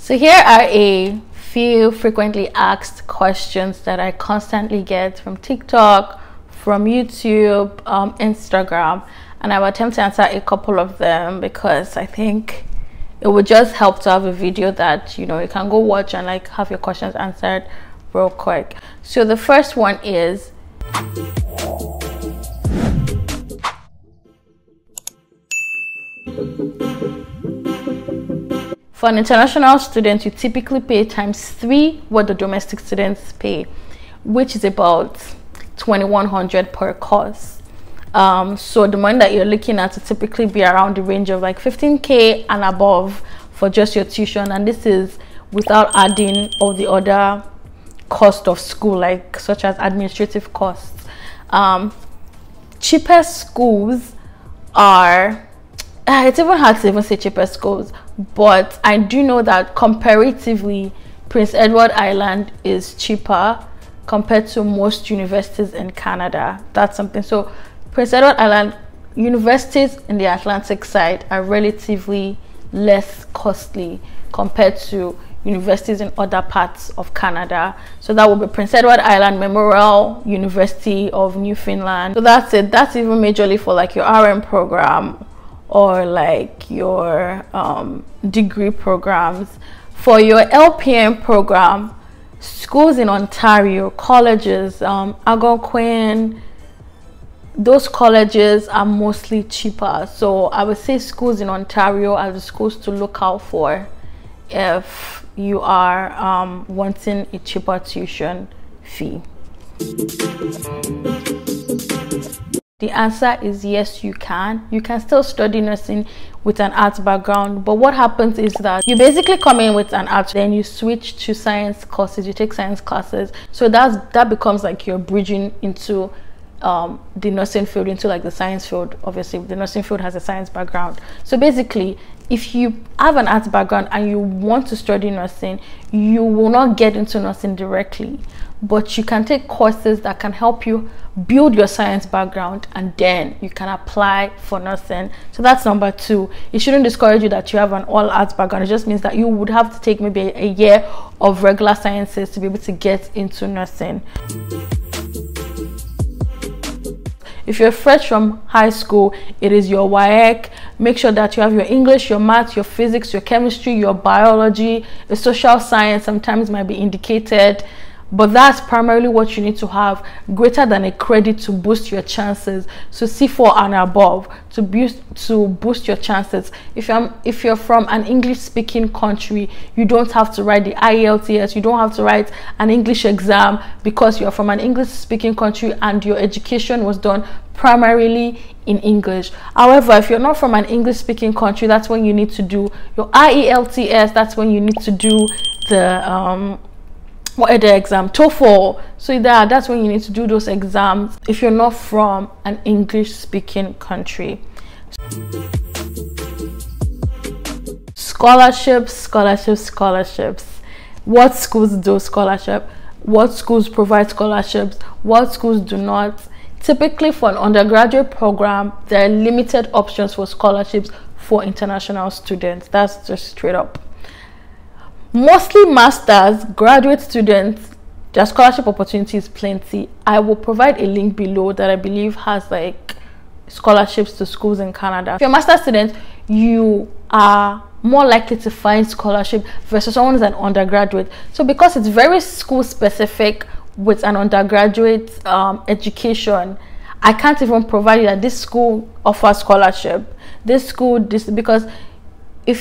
So here are a few frequently asked questions that I constantly get from TikTok, from YouTube, Instagram, and I will attempt to answer a couple of them because I think it would just help to have a video that you can go watch and like have your questions answered real quick. So the first one is, for an international student, you typically pay ×3 what the domestic students pay, which is about $2,100 per course. So the money that you're looking at will typically be around the range of like $15K and above for just your tuition, and this is without adding all the other cost of school, like such as administrative costs. Cheapest schools are, it's even hard to even say cheapest schools, but I do know that comparatively Prince Edward Island is cheaper compared to most universities in Canada. That's something. So Prince Edward Island universities in the Atlantic side are relatively less costly compared to universities in other parts of Canada. So that would be Prince Edward Island Memorial University of Newfoundland. So that's it. That's even majorly for like your RM program or like your degree programs. For your LPN program, schools in Ontario, colleges, Algonquin, those colleges are mostly cheaper. So I would say schools in Ontario are the schools to look out for if you are wanting a cheaper tuition fee. The answer is yes, you can. You can still study nursing with an arts background, but what happens is that you basically come in with an arts, then you switch to science courses, you take science classes. So that becomes like you're bridging into the nursing field, into like the science field. Obviously the nursing field has a science background. So basically, if you have an arts background and you want to study nursing, you will not get into nursing directly, but you can take courses that can help you build your science background, and then you can apply for nursing. So that's number 2. It shouldn't discourage you that you have an all arts background. It just means that you would have to take maybe a year of regular sciences to be able to get into nursing. If you're fresh from high school, it is your WAEC. Make sure that you have your English, your math, your physics, your chemistry, your biology. The social science sometimes might be indicated, but that's primarily what you need to have, greater than a credit to boost your chances. So C4 and above to boost your chances. If you're from an English speaking country, you don't have to write the IELTS, you don't have to write an English exam because you're from an English speaking country and your education was done primarily in English. However, if you're not from an English speaking country, that's when you need to do your IELTS. That's when you need to do the what other exam, TOEFL. So that's when you need to do those exams if you're not from an English speaking country. Scholarships. What schools do scholarship? What schools provide scholarships? What schools do not? Typically for an undergraduate program, there are limited options for scholarships for international students. That's just straight up. Mostly masters, graduate students, their scholarship opportunities plenty. I will provide a link below that I believe has like scholarships to schools in Canada. If you're a master's student, you are more likely to find scholarship versus someone who's an undergraduate. So because it's very school specific with an undergraduate education, I can't even provide you that this school offers scholarship, because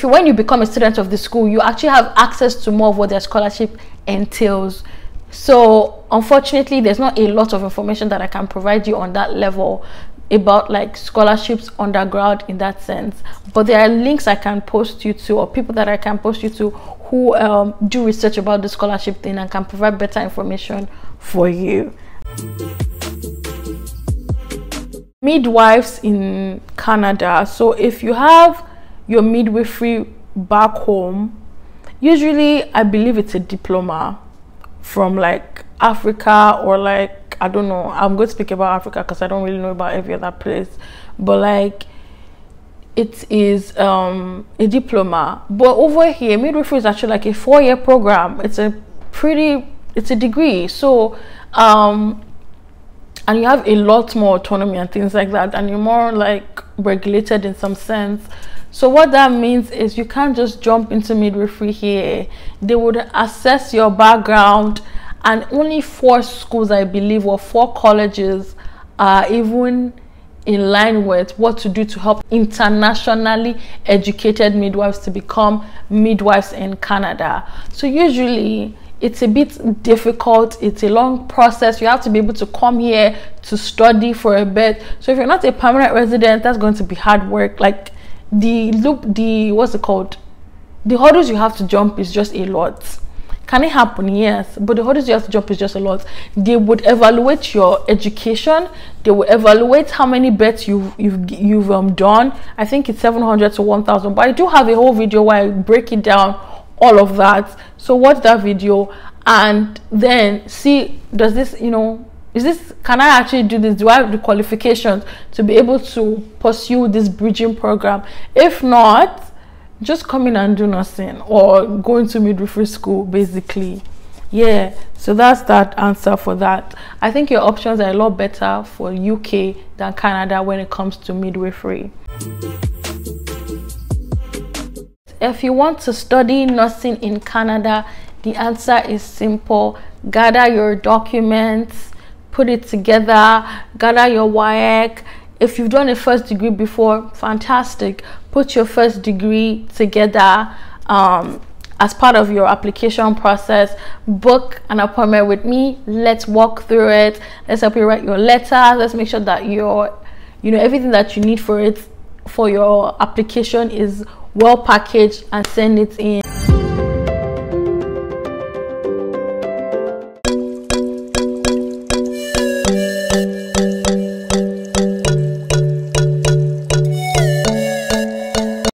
when you become a student of the school, you actually have access to more of what their scholarship entails. So unfortunately, there's not a lot of information that I can provide you on that level about like scholarships undergrad in that sense, but there are links I can post you to, or people that I can post you to who do research about the scholarship thing and can provide better information for you. Midwives in Canada. So if you have your midwifery back home, usually I believe it's a diploma from like Africa, or like, I don't know, I'm going to speak about Africa because I don't really know about every other place, but like it is a diploma. But over here, midwifery is actually like a 4-year program. It's a degree. So and you have a lot more autonomy and things like that, and you're more like regulated in some sense. So what that means is you can't just jump into midwifery here. They would assess your background, and only 4 schools, I believe, or 4 colleges are even in line with what to do to help internationally educated midwives to become midwives in Canada. So usually it's a bit difficult. It's a long process. You have to be able to come here to study for a bit. So if you're not a permanent resident, that's going to be hard work. Like what's it called? The hurdles you have to jump is just a lot. Can it happen? Yes, but the hurdles you have to jump is just a lot. They would evaluate your education. They will evaluate how many bets you've done. I think it's 700 to 1,000. But I do have a whole video where I break it down, all of that. So watch that video and then see, does this, can I actually do this? Do I have the qualifications to be able to pursue this bridging program? If not, just come in and do nothing, or go into midwifery school, basically. Yeah, so that's that answer for that. I think your options are a lot better for UK than Canada when it comes to midwifery. If you want to study nursing in Canada, the answer is simple. Gather your documents, put it together, gather your WAEC. If you've done a first degree before, fantastic. Put your first degree together as part of your application process. Book an appointment with me. Let's walk through it. Let's help you write your letter. Let's make sure that everything that you need for your application is well packaged, and send it in.